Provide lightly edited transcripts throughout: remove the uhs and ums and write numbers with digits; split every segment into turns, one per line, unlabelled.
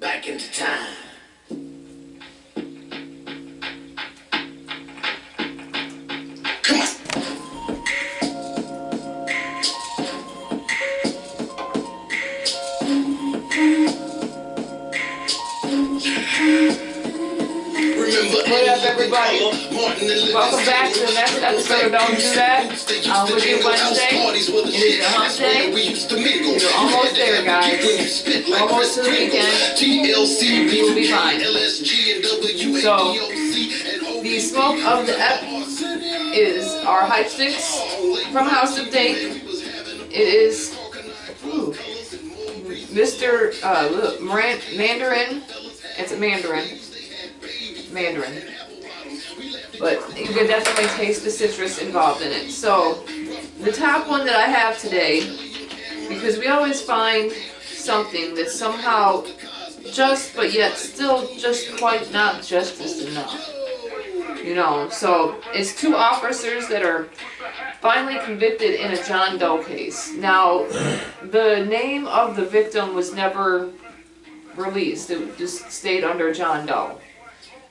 back into time. Come on.
What up, everybody? Welcome back to the next episode of Don't Do That. With you Wednesday. It is the hump day. We're almost there, guys. Almost to the weekend. We will be fine. So, the smoke of the ep is our hype sticks from House of Date. It is Mr. Mandarin. It's a Mandarin. But you can definitely taste the citrus involved in it. So, the top one that I have today, because we always find something that's somehow just, but yet still just quite not justice enough. You know, so it's two officers that are finally convicted in a John Doe case. Now, the name of the victim was never released. It just stayed under John Doe.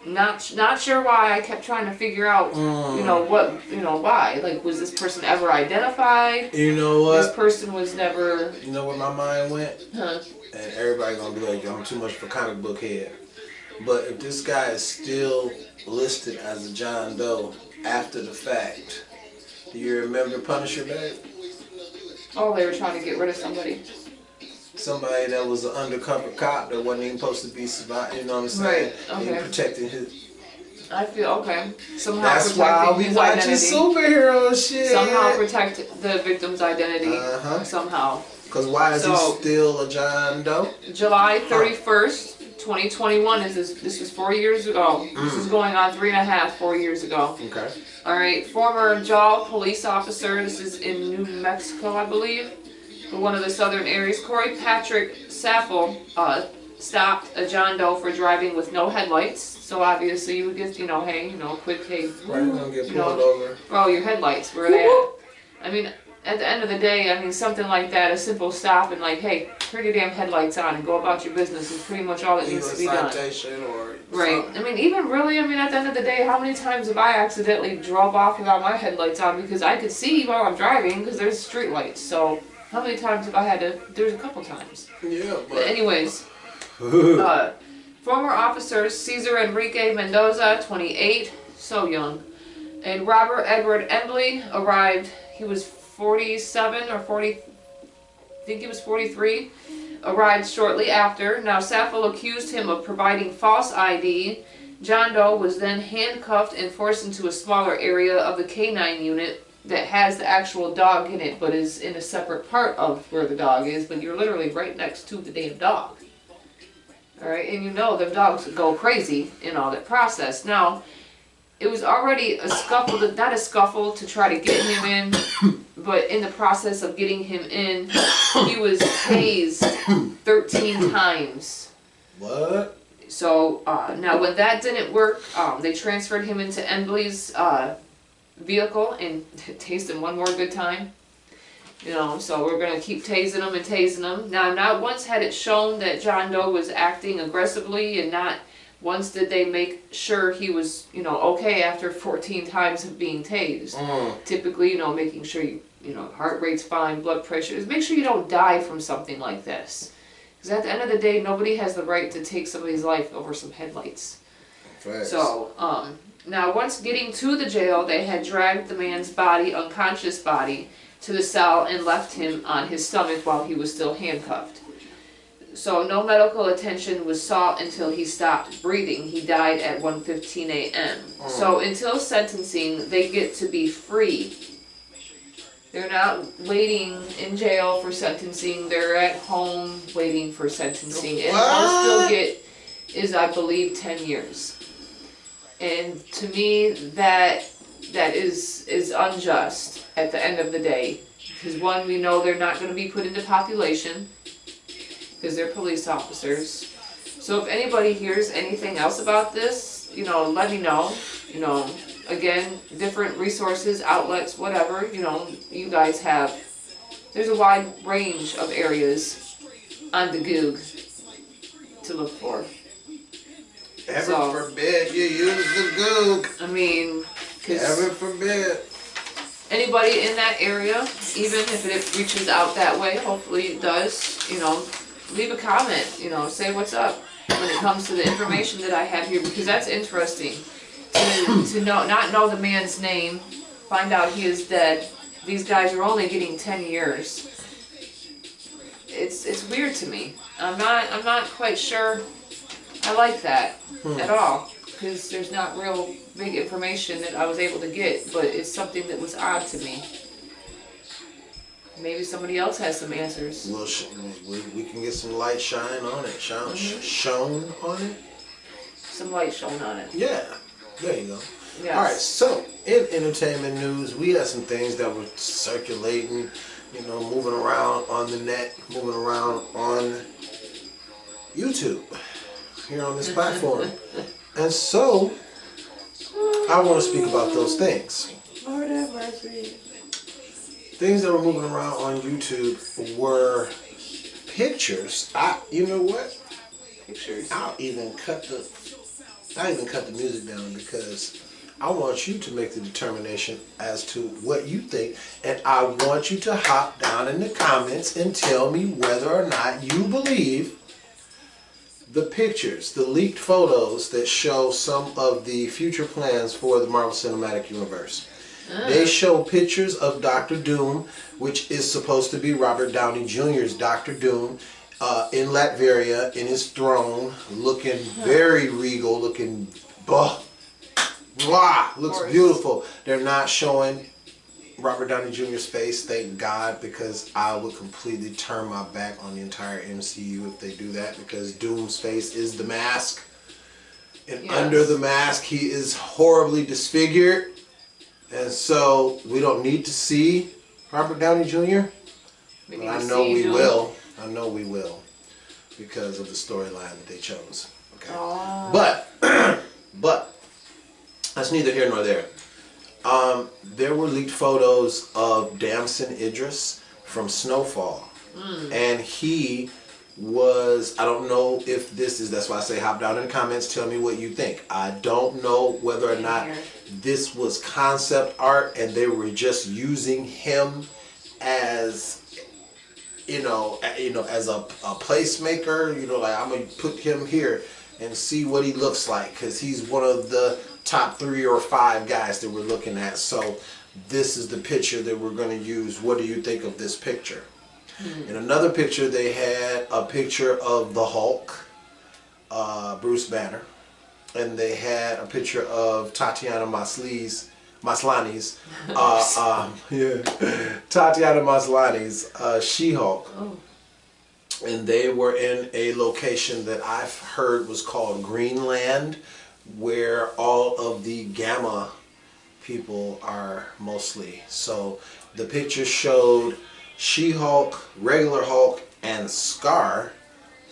Not sure why. I kept trying to figure out, why. Like, was this person ever identified?
You know what?
This person was never...
You know where my mind went?
Huh?
And everybody gonna be like, I'm too much of a comic book head. But if this guy is still listed as a John Doe after the fact, do you remember Punisher, babe?
Oh, they were trying to get rid of somebody.
Somebody that was an undercover cop that wasn't even supposed to be surviving, you know what I'm saying?
Right, okay.
And protecting his...
I feel, okay. Somehow
that's why we watching superhero shit.
Somehow protect the victim's identity. Somehow.
Because why is he still a John Doe?
July 31st, 2021. This was 4 years ago. This is going on 4 years ago.
Okay.
Alright, former Jaw police officer. This is in New Mexico, I believe. One of the southern areas. Corey Patrick Saffel stopped a John Doe for driving with no headlights. So obviously you would get, quick, hey,
right, gonna get pulled over.
Oh, your headlights, where are they at? I mean, at the end of the day, something like that, a simple stop and like, hey, turn your damn headlights on and go about your business is pretty much all that needs to be done.
Or
right.
Something.
Even really, at the end of the day, how many times have I accidentally drove off without my headlights on because I could see while I'm driving because there's street lights. So how many times have I had to? There's a couple times.
Yeah,
but anyways, former officers Cesar Enrique Mendoza, 28, so young, and Robert Edward Embley arrived. He was 47 or 40, I think he was 43, arrived shortly after. Now, Saffel accused him of providing false ID. John Doe was then handcuffed and forced into a smaller area of the K-9 unit that has the actual dog in it, but is in a separate part of where the dog is, but you're literally right next to the damn dog. Alright, and them dogs go crazy in all that process. Now, it was already a scuffle, not a scuffle to try to get him in, but in the process of getting him in, he was tased 13 times.
What?
So, now when that didn't work, they transferred him into Embley's vehicle and tased him one more good time. So we're going to keep tasing him. Now, not once had it shown that John Doe was acting aggressively, and not once did they make sure he was, okay after 14 times of being tased. Typically, making sure heart rate's fine, blood pressure. Just make sure you don't die from something like this. Because at the end of the day, nobody has the right to take somebody's life over some headlights.
Facts.
So, now once getting to the jail, they had dragged the man's body, unconscious body, to the cell and left him on his stomach while he was still handcuffed. So no medical attention was sought until he stopped breathing. He died at 1:15 a.m. So until sentencing, they get to be free. They're not waiting in jail for sentencing. They're at home waiting for sentencing. And most they'll get is, I believe, 10 years. And to me, that is unjust at the end of the day. Because one, we know they're not going to be put into population because they're police officers. So if anybody hears anything else about this, let me know. Again, different resources, outlets, whatever, you guys have. There's a wide range of areas on the Goog to look for.
Heaven
So-
forbid you use the gook.
I mean, because
Heaven forbid.
anybody in that area, even if it reaches out that way, hopefully it does, you know, leave a comment, you know, say what's up when it comes to the information that I have here, because that's interesting to not know the man's name, find out he is dead. These guys are only getting 10 years. It's weird to me. I'm not quite sure I like that at all, because there's not real big information that I was able to get, but it's something that was odd to me. Maybe somebody else has some answers.
Well, we can get some light shine on it. Shown on it?
Some light shown on it.
Yeah. There you go.
Yes.
All right, so in entertainment news, we had some things that were circulating, you know, moving around on the net, moving around on YouTube, here on this platform. And so, I want to speak about those things.
Lord have mercy.
Things that were moving around on YouTube were pictures. You know what?
Pictures.
I'll even cut the music down because I want you to make the determination as to what you think, and I want you to hop down in the comments and tell me whether or not you believe the pictures, the leaked photos that show some of the future plans for the Marvel Cinematic Universe. They show pictures of Dr. Doom, which is supposed to be Robert Downey Jr.'s Dr. Doom, in Latveria, in his throne, looking very regal, looking, looks beautiful. They're not showing Robert Downey Jr.'s face, thank God, because I would completely turn my back on the entire MCU if they do that, because Doom's face is the mask. And under the mask, he is horribly disfigured. And so, we don't need to see Robert Downey Jr. But I know we will. I know we will. Because of the storyline that they chose. Okay. But, that's neither here nor there. There were leaked photos of Damson Idris from Snowfall. And he was, I don't know if this is, that's why I say hop down in the comments, tell me what you think. I don't know whether or not this was concept art and they were just using him as, you know, as a placemaker, you know, like I'm going to put him here and see what he looks like, because he's one of the top 3 or 5 guys that we're looking at. So this is the picture that we're going to use. What do you think of this picture? In another picture, they had a picture of the Hulk, Bruce Banner, and they had a picture of Tatiana Maslany's, Tatiana Maslany's She-Hulk. And they were in a location that I've heard was called Greenland, where all of the Gamma people are mostly. So the picture showed She-Hulk, regular Hulk, and Scar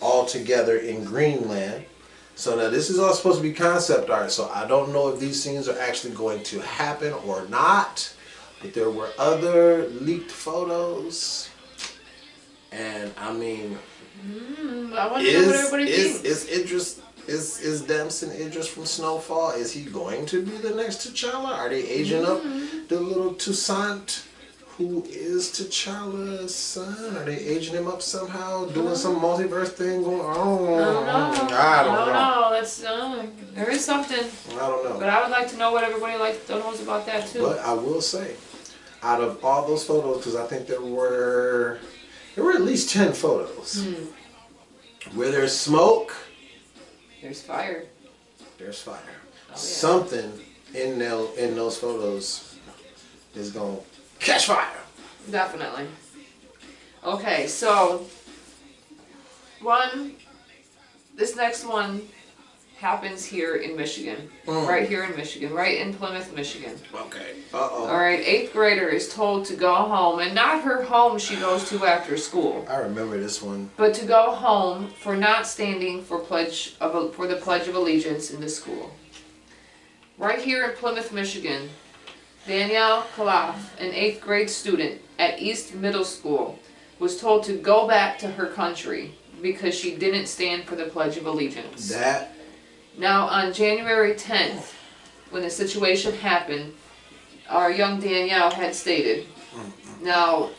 all together in Greenland. So now this is all supposed to be concept art, so I don't know if these scenes are actually going to happen or not. But there were other leaked photos. And I mean,
I want to know what everybody thinks.
Is Damson Idris from Snowfall? Is he going to be the next T'Challa? Are they aging up the little Toussaint, who is T'Challa's son? Are they aging him up somehow? Doing some multiverse thing going on? I don't know.
That's there is something.
I don't know.
But I would like to know what everybody knows about that too.
But I will say, out of all those photos, because I think there were at least 10 photos. Where there's smoke,
there's fire.
There's fire.
Oh, yeah.
Something in those photos is gonna catch fire.
Definitely. Okay, so this next one happens here in Michigan. Right here in Michigan, right in Plymouth, Michigan.
Okay.
Alright, 8th grader is told to go home, and not her home she goes to after school.
I remember this one.
But to go home for not standing for the Pledge of Allegiance in the school. Right here in Plymouth, Michigan, Danielle Kalaf, an 8th grade student at East Middle School, was told to go back to her country because she didn't stand for the Pledge of Allegiance.
That.
Now, on January 10th, when the situation happened, our young Danielle had stated, now,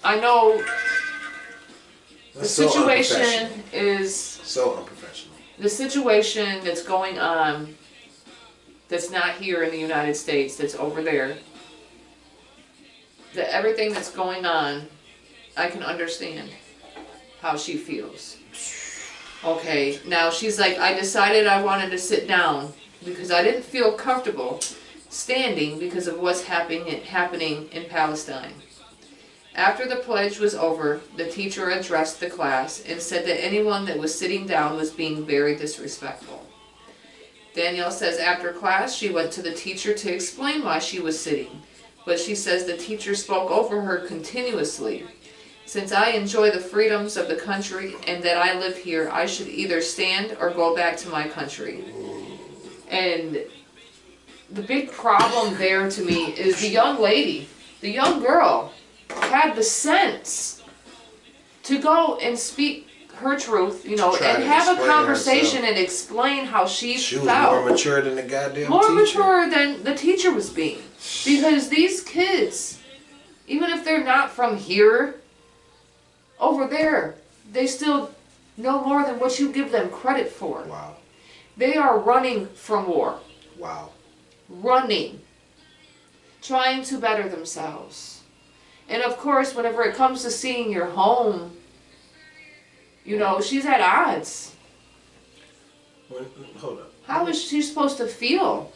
I know the situation is...
So unprofessional.
The situation that's going on, that's not here in the United States, that's over there, everything that's going on, I can understand how she feels. Okay, now she's like, I decided I wanted to sit down because I didn't feel comfortable standing because of what's happening in Palestine. After the pledge was over, the teacher addressed the class and said that anyone that was sitting down was being very disrespectful. Danielle says after class she went to the teacher to explain why she was sitting, but she says the teacher spoke over her continuously. Since I enjoy the freedoms of the country and that I live here, I should either stand or go back to my country. And the big problem there to me is the young lady, the young girl, had the sense to go and speak her truth, you know, and have a conversation and explain how she felt.
She was more mature than the goddamn teacher.
More mature than the teacher was being. Because these kids, even if they're not from here, over there, they still know more than what you give them credit for.
Wow.
They are running from war.
Wow.
Running. Trying to better themselves. And of course, whenever it comes to seeing your home, you know, she's at odds.
Hold up.
How is she supposed to feel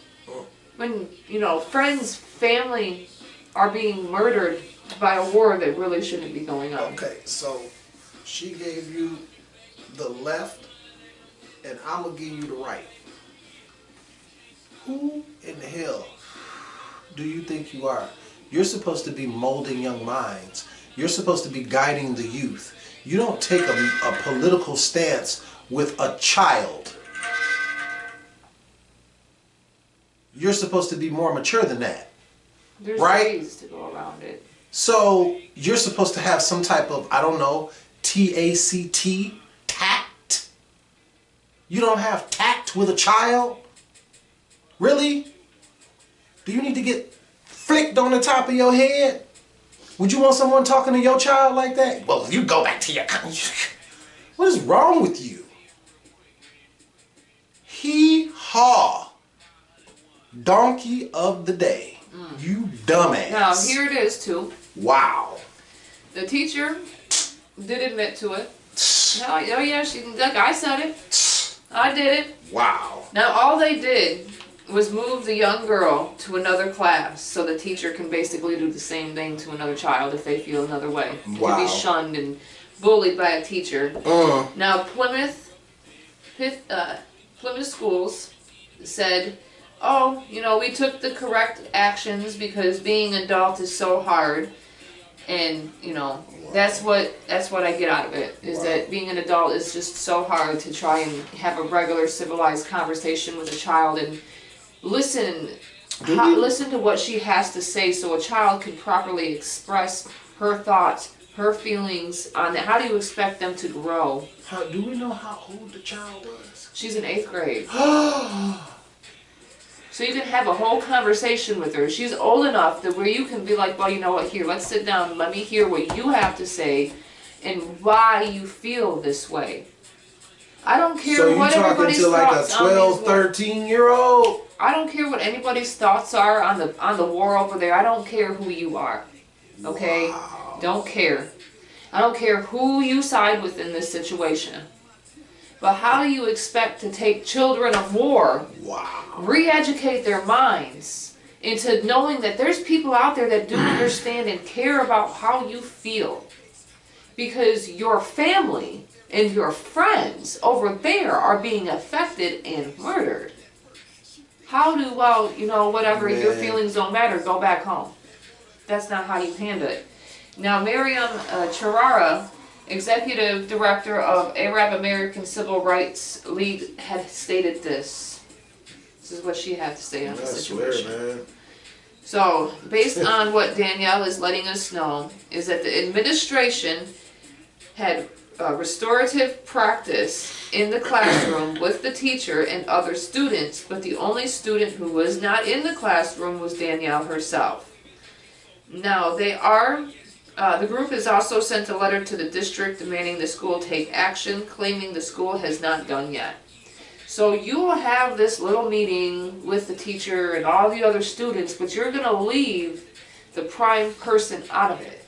when, you know, friends, family are being murdered by a war that really shouldn't be going on?
Okay, so she gave you the left, and I'm going to give you the right. Who in the hell do you think you are? You're supposed to be molding young minds. You're supposed to be guiding the youth. You don't take a political stance with a child. You're supposed to be more mature than that.
There's
right?
ways to go around it.
So you're supposed to have some type of, I don't know, TACT, tact. You don't have tact with a child? Really? Do you need to get flicked on the top of your head? Would you want someone talking to your child like that? Well, you go back to your country. What is wrong with you? Hee-haw. Donkey of the day. You dumbass.
Now, here it is, too.
Wow.
The teacher did admit to it. No, oh yeah, like I said it. I did it.
Wow.
Now, all they did was move the young girl to another class so the teacher can basically do the same thing to another child if they feel another way.
Wow.
To be shunned and bullied by a teacher. Now, Plymouth schools said, oh, you know, we took the correct actions because being an adult is so hard. And, you know, that's what I get out of it, is that being an adult is just so hard to try and have a regular civilized conversation with a child and listen to what she has to say so a child can properly express her thoughts, her feelings on that. How do you expect them to grow?
Do we know how old the child was?
She's in 8th grade. So you can have a whole conversation with her. She's old enough that where you can be like, well, you know what, here, let's sit down and let me hear what you have to say and why you feel this way. I don't care what everybody's thoughts
So you talking to like a 12, 13-year-old?
I don't care what anybody's thoughts are on the war over there. I don't care who you are. Okay?
Wow.
Don't care. I don't care who you side with in this situation. But how do you expect to take children of war, re-educate their minds into knowing that there's people out there that do understand and care about how you feel? Because your family and your friends over there are being affected and murdered. How do, well, you know, whatever, your feelings don't matter, go back home. That's not how you handle it. Now, Miriam Charara, Executive Director of Arab American Civil Rights League, had stated this. This is what she had to say on the situation.
Swear, man.
So, based on what Danielle is letting us know, is that the administration had restorative practice in the classroom with the teacher and other students, but the only student who was not in the classroom was Danielle herself. Now, the group has also sent a letter to the district demanding the school take action, claiming the school has not done yet. So you will have this little meeting with the teacher and all the other students, but you're going to leave the prime person out of it.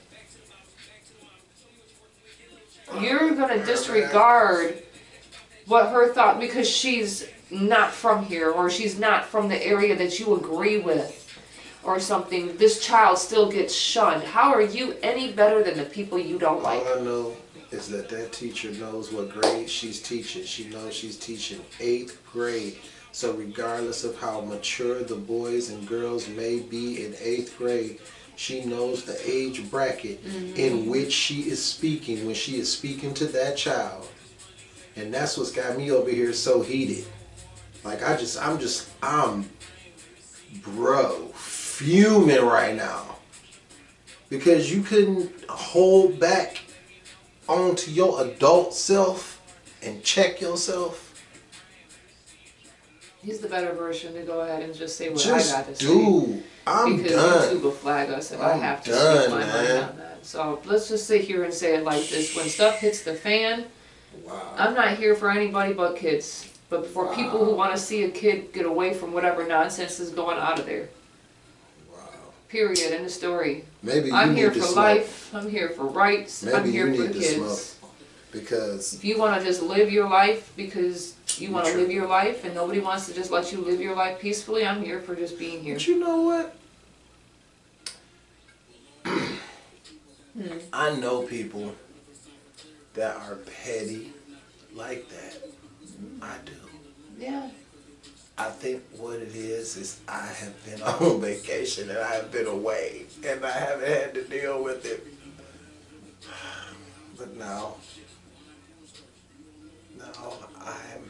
You're going to disregard what her thought, because she's not from here, or she's not from the area that you agree with, or something. This child still gets shunned. How are you any better than the people you don't like?
All I know is that teacher knows what grade she's teaching. She knows she's teaching 8th grade. So regardless of how mature the boys and girls may be in 8th grade, she knows the age bracket in which she is speaking when she is speaking to that child. And that's what's got me over here so heated. Like I'm fuming right now. Because you couldn't hold back onto your adult self and check yourself.
He's the better version to go ahead and just say what
Just
I got to say.
I'm
because
done.
YouTube will flag us if I
I'm
have to
done,
speak my mind
man.
on that. So let's just sit here and say it like this. When stuff hits the fan,
Wow.
I'm not here for anybody but kids. But for people who want to see a kid get away from whatever nonsense is going out of there.
Wow.
Period. End of story.
Maybe
I'm here
need to
for
smoke.
life. I'm here for rights.
Maybe
I'm here
you
for
need
the
to
kids.
smoke. Because
If you want to just live your life because you want to
True.
live your life and nobody wants to just let you live your life peacefully, I'm here for just being here.
But you know what? I know people that are petty like that. I do.
Yeah.
I think what it is I have been on vacation and I have been away and I haven't had to deal with it. But now I'm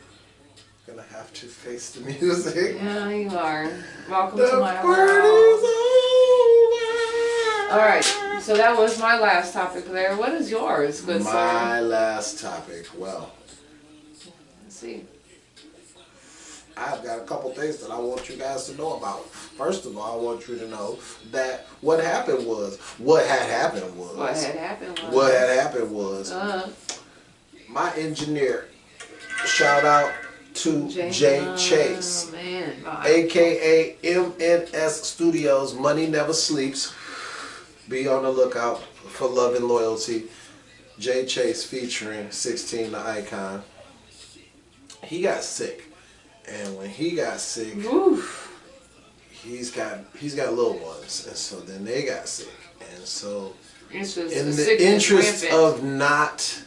gonna have to face the music.
Yeah, you are. Welcome
The
to my
party's
world.
over.
Alright, so that was my last topic there. What is yours, good sir?
My last topic. Well,
Let's see.
I've got a couple things that I want you guys to know about. First of all, I want you to know that what had happened was my engineer, shout out to Jay Chase,
man.
aka MNS Studios, Money Never Sleeps. Be on the lookout for Love and Loyalty. Jay Chase featuring 16 the Icon. He got sick. And when he got sick,
Oof.
he's got little ones, and so then they got sick, and so
It's just
in
the
the interest
rampant.
of not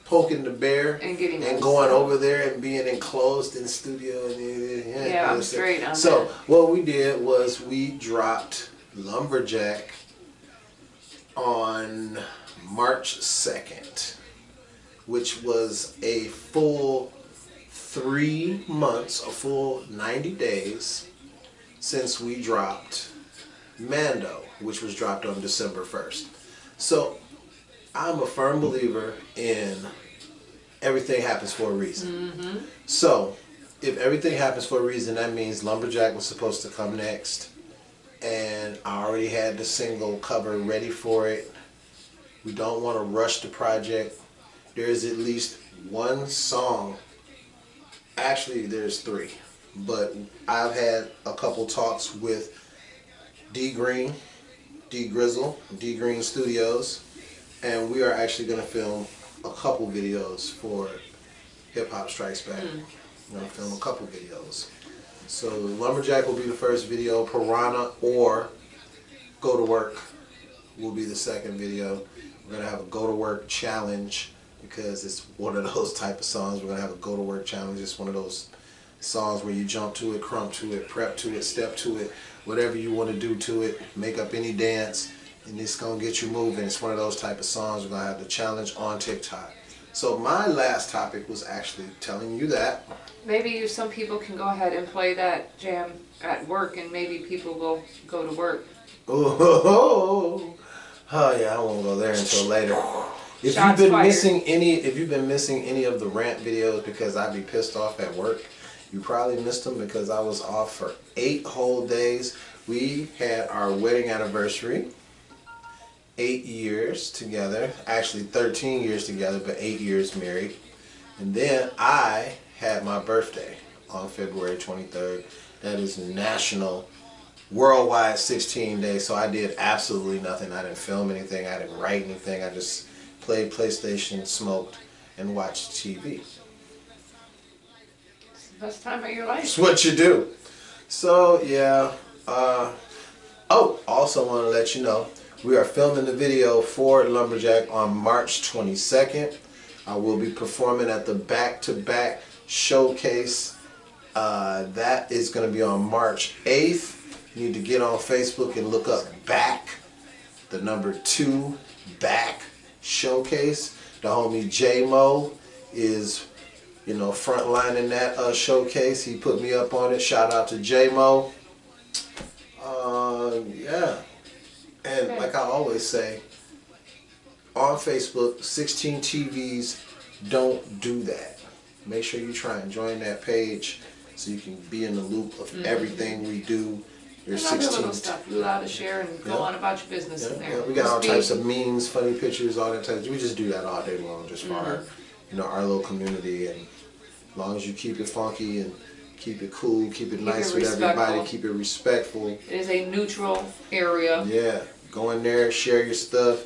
poking the bear
And getting
and
us.
going over there and being enclosed in studio, and
Yeah, I'm straight on
so
that.
what we did was we dropped Lumberjack on March 2nd, which was a full 3 months, a full 90 days since we dropped Mando, which was dropped on December 1st. So I'm a firm believer in everything happens for a reason. So if everything happens for a reason, that means Lumberjack was supposed to come next, and I already had the single cover ready for it. We don't want to rush the project. There's at least one song. Actually, there's 3, but I've had a couple talks with D Green Studios, and we are actually going to film a couple videos for Hip Hop Strikes Back. We're going to film a couple videos. So Lumberjack will be the first video, Piranha or Go to Work will be the second video. We're going to have a Go to Work challenge, because it's one of those type of songs. We're going to have a Go to Work challenge. It's one of those songs where you jump to it, crump to it, prep to it, step to it, whatever you want to do to it, make up any dance, and it's going to get you moving. It's one of those type of songs. We're going to have the challenge on TikTok. So my last topic was actually telling you that.
Maybe some people can go ahead and play that jam at work, and maybe people will go to work.
Oh yeah, I won't go there until later. If
Shots
you've been
fired.
missing any of the rant videos because I'd be pissed off at work, you probably missed them because I was off for 8 whole days. We had our wedding anniversary. 8 years together, actually 13 years together, but 8 years married. And then I had my birthday on February 23rd. That is National Worldwide 16 Day. So I did absolutely nothing. I didn't film anything. I didn't write anything. I just played PlayStation, smoked, and watched TV.
It's the best time of your life.
It's what you do. So yeah. Also want to let you know, we are filming the video for Lumberjack on March 22nd. I will be performing at the back-to-back showcase. That is going to be on March 8th. You need to get on Facebook and look up BACK, the number 2 BACK showcase. The homie J-Mo is, frontlining that showcase. He put me up on it. Shout out to J-Mo. Yeah. And like I always say, on Facebook, 16 TVs don't do that. Make sure you try and join that page so you can be in the loop of everything we do. There's
Other
16
little stuff you're allowed to share and go on about your business in there.
Yeah, we got all types of memes, funny pictures, all that type. We just do that all day long, just for our, our little community. And as long as you keep it funky and keep it cool, keep it nice with everybody, keep it respectful.
It is a neutral area.
Yeah, go in there, share your stuff,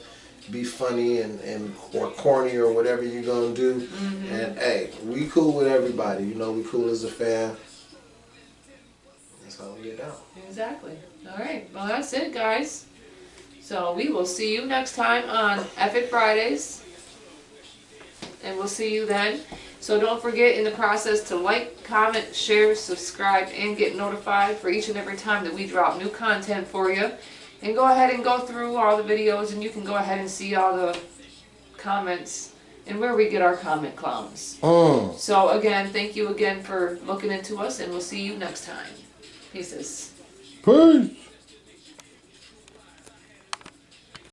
be funny and or corny or whatever you're gonna do. And hey, we cool with everybody. We cool as a fan. That's how we get down.
Exactly. All right. Well, that's it, guys. So we will see you next time on Epic Fridays. And we'll see you then. So don't forget in the process to like, comment, share, subscribe, and get notified for each and every time that we drop new content for you. And go ahead and go through all the videos, and you can go ahead and see all the comments and where we get our comment clowns. So again, thank you again for looking into us, and we'll see you next time. Peace.
Peace.